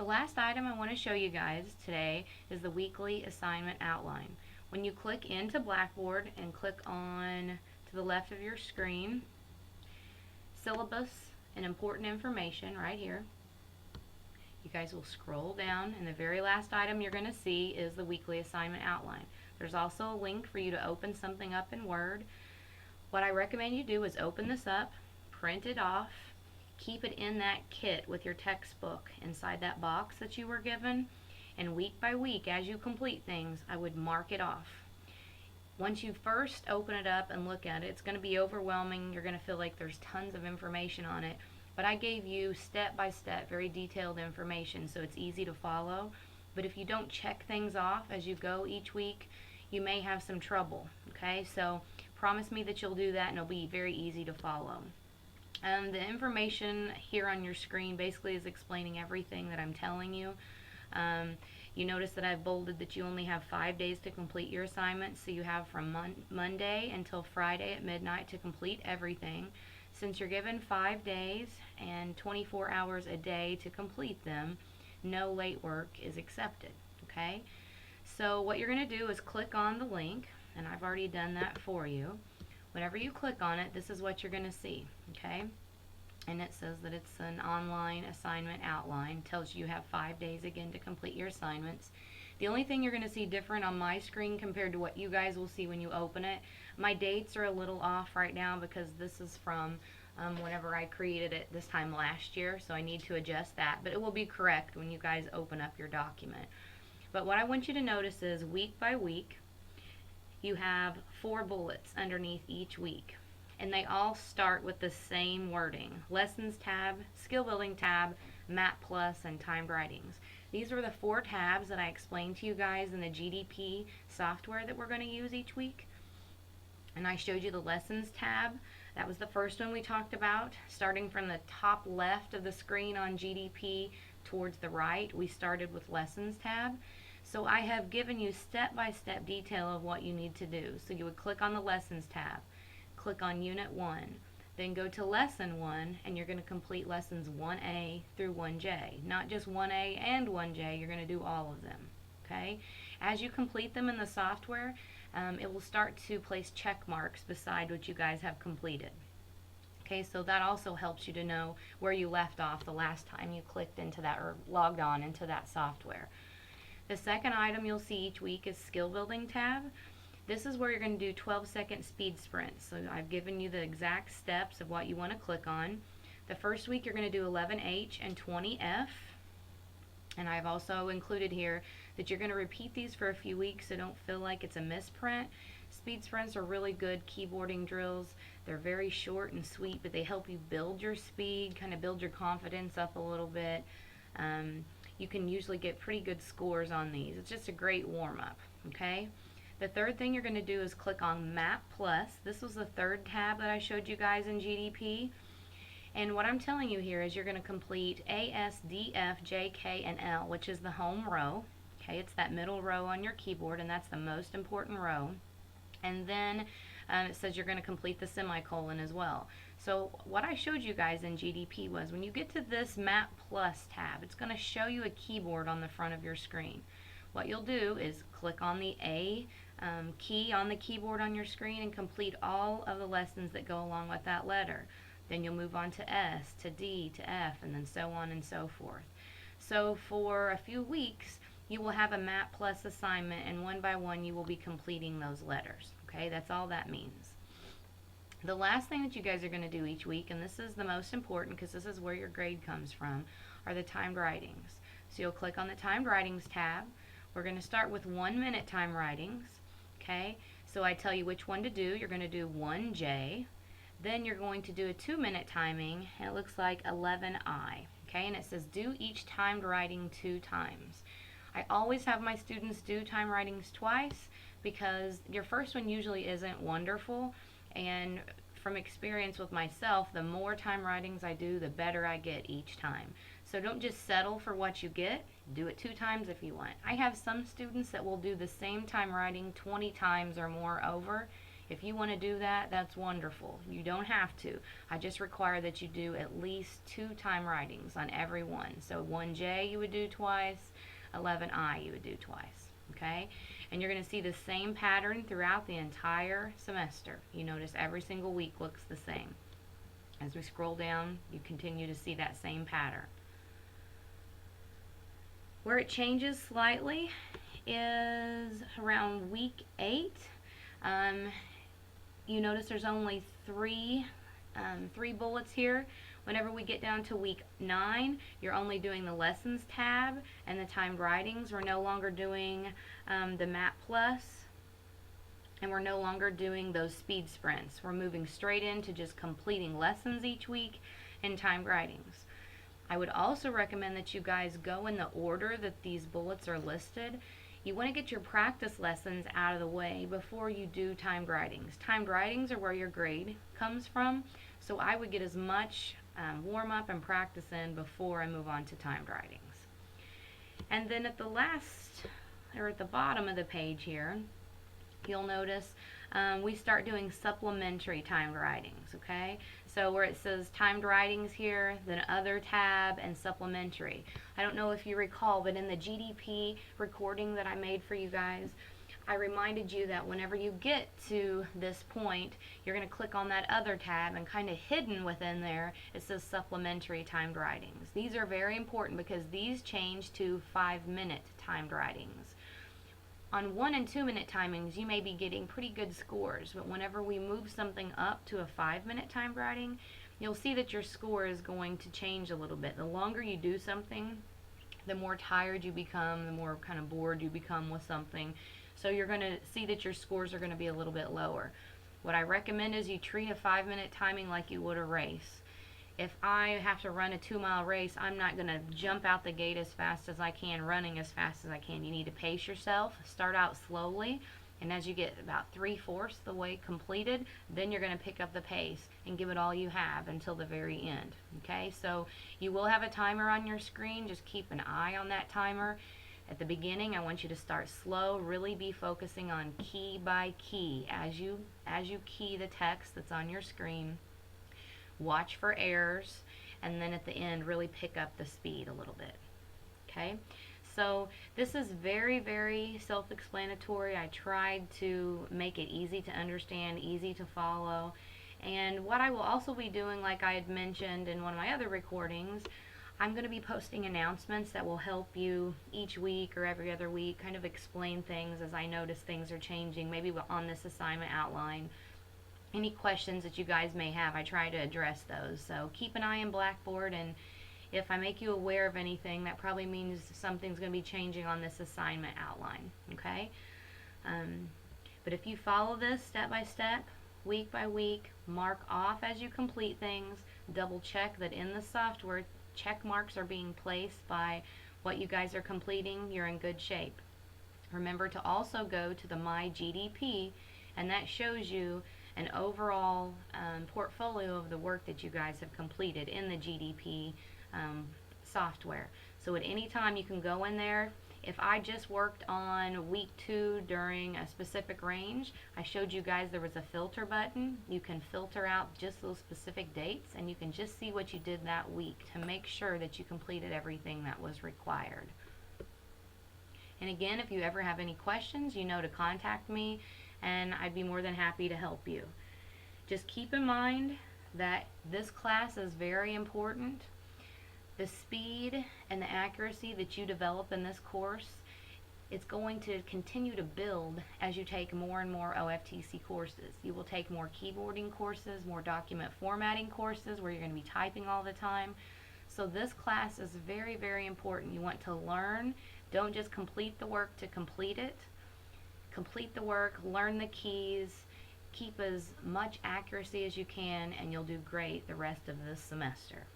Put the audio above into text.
The last item I want to show you guys today is the weekly assignment outline. When you click into Blackboard and click on to the left of your screen, syllabus and important information right here, you guys will scroll down and the very last item you're going to see is the weekly assignment outline. There's also a link for you to open something up in Word. What I recommend you do is open this up, print it off, keep it in that kit with your textbook inside that box that you were given, and week by week as you complete things, I would mark it off. Once you first open it up and look at it, it's going to be overwhelming. You're going to feel like there's tons of information on it, but I gave you step by step, very detailed information, so it's easy to follow. But if you don't check things off as you go each week, you may have some trouble, okay? So promise me that you'll do that and it'll be very easy to follow. The information here on your screen basically is explaining everything that I'm telling you. You notice that I've bolded that you only have 5 days to complete your assignments, so you have from Monday until Friday at midnight to complete everything. Since you're given 5 days and 24 hours a day to complete them, no late work is accepted, okay? So what you're going to do is click on the link, and I've already done that for you. Whenever you click on it, this is what you're going to see, okay? And it says that it's an online assignment outline. Tells you have 5 days again to complete your assignments. The only thing you're going to see different on my screen compared to what you guys will see when you open it, my dates are a little off right now because this is from whenever I created it this time last year, so I need to adjust that, but it will be correct when you guys open up your document. But what I want you to notice is week by week, you have 4 bullets underneath each week, and they all start with the same wording: Lessons tab, Skill Building tab, Map Plus, and Timed Writings. These were the 4 tabs that I explained to you guys in the GDP software that we're going to use each week. And I showed you the Lessons tab. That was the first one we talked about. Starting from the top left of the screen on GDP towards the right, we started with Lessons tab. So I have given you step-by-step detail of what you need to do. So you would click on the Lessons tab, click on Unit 1, then go to Lesson 1, and you're going to complete Lessons 1A through 1J. Not just 1A and 1J, you're going to do all of them, okay? As you complete them in the software, it will start to place check marks beside what you guys have completed. Okay, so that also helps you to know where you left off the last time you clicked into that or logged on into that software. The second item you'll see each week is Skill Building tab. This is where you're going to do 12-second speed sprints. So I've given you the exact steps of what you want to click on. The first week you're going to do 11H and 20F. And I've also included here that you're going to repeat these for a few weeks, so don't feel like it's a misprint. Speed sprints are really good keyboarding drills. They're very short and sweet, but they help you build your speed, kind of build your confidence up a little bit. You can usually get pretty good scores on these. It's just a great warm-up, okay? The third thing you're going to do is click on Map Plus. This was the third tab that I showed you guys in GDP. And what I'm telling you here is you're going to complete A, S, D, F, J, K, and L, which is the home row. Okay, it's that middle row on your keyboard, and that's the most important row. And then it says you're going to complete the semicolon as well. So what I showed you guys in GDP was when you get to this Map Plus tab, it's going to show you a keyboard on the front of your screen. What you'll do is click on the A key on the keyboard on your screen and complete all of the lessons that go along with that letter. Then you'll move on to S, to D, to F, and then so on and so forth. So for a few weeks, you will have a Map Plus assignment, and one by one you will be completing those letters. Okay, that's all that means. The last thing that you guys are going to do each week, and this is the most important because this is where your grade comes from, are the timed writings. So you'll click on the Timed Writings tab. We're going to start with 1-minute time writings. Okay, so I tell you which one to do. You're going to do 1J. Then you're going to do a 2-minute timing, and it looks like 11I. Okay, and it says do each timed writing 2 times. I always have my students do time writings twice because your first one usually isn't wonderful, and from experience with myself, the more time writings I do, the better I get each time. So don't just settle for what you get. Do it 2 times if you want. I have some students that will do the same time writing 20 times or more over, If you want to do that, that's wonderful. You don't have to. I just require that you do at least 2 time writings on every one. So 1J you would do twice, 11I you would do twice. Okay? And you're going to see the same pattern throughout the entire semester. You notice every single week looks the same. As we scroll down, you continue to see that same pattern. Where it changes slightly is around week 8. You notice there's only three bullets here. Whenever we get down to week 9, you're only doing the lessons tab and the timed writings. We're no longer doing the Map Plus, and we're no longer doing those speed sprints. We're moving straight into just completing lessons each week and timed writings. I would also recommend that you guys go in the order that these bullets are listed. You want to get your practice lessons out of the way before you do timed writings. Timed writings are where your grade comes from, so I would get as much warm up and practice in before I move on to timed writings. And then at the last, or at the bottom of the page here, you'll notice we start doing supplementary timed writings, okay? So where it says timed writings here, then other tab, and supplementary. I don't know if you recall, but in the GDP recording that I made for you guys, I reminded you that whenever you get to this point, you're going to click on that other tab, and kind of hidden within there, it says supplementary timed writings. These are very important because these change to 5-minute timed writings. On 1 and 2 minute timings, you may be getting pretty good scores, but whenever we move something up to a 5-minute timed writing, you'll see that your score is going to change a little bit. The longer you do something, the more tired you become, the more kind of bored you become with something. So you're going to see that your scores are going to be a little bit lower. What I recommend is you treat a 5-minute timing like you would a race. If I have to run a 2-mile race, I'm not going to jump out the gate as fast as I can, running as fast as I can. You need to pace yourself. Start out slowly, and as you get about 3/4 the way completed, then you're going to pick up the pace and give it all you have until the very end. Okay, so you will have a timer on your screen. Just keep an eye on that timer. At the beginning, I want you to start slow, really be focusing on key by key as you key the text that's on your screen. Watch for errors, and then at the end really pick up the speed a little bit. Okay, so this is very, very self-explanatory. I tried to make it easy to understand, easy to follow. And what I will also be doing, like I had mentioned in one of my other recordings, I'm going to be posting announcements that will help you each week or every other week kind of explain things as I notice things are changing, maybe on this assignment outline. Any questions that you guys may have, I try to address those. So keep an eye on Blackboard, and if I make you aware of anything, that probably means something's going to be changing on this assignment outline, okay? But if you follow this step by step, week by week, mark off as you complete things, double check that in the software, check marks are being placed by what you guys are completing, you're in good shape. Remember to also go to the My GDP, and that shows you an overall portfolio of the work that you guys have completed in the GDP software. So at any time you can go in there. If I just worked on week 2 during a specific range, I showed you guys there was a filter button. You can filter out just those specific dates, and you can just see what you did that week to make sure that you completed everything that was required. And again, if you ever have any questions, you know to contact me, and I'd be more than happy to help you. Just keep in mind that this class is very important. The speed and the accuracy that you develop in this course, it's going to continue to build as you take more and more OFTC courses. You will take more keyboarding courses, more document formatting courses where you're going to be typing all the time. So this class is very, very important. You want to learn. Don't just complete the work to complete it. Complete the work, learn the keys, keep as much accuracy as you can, and you'll do great the rest of this semester.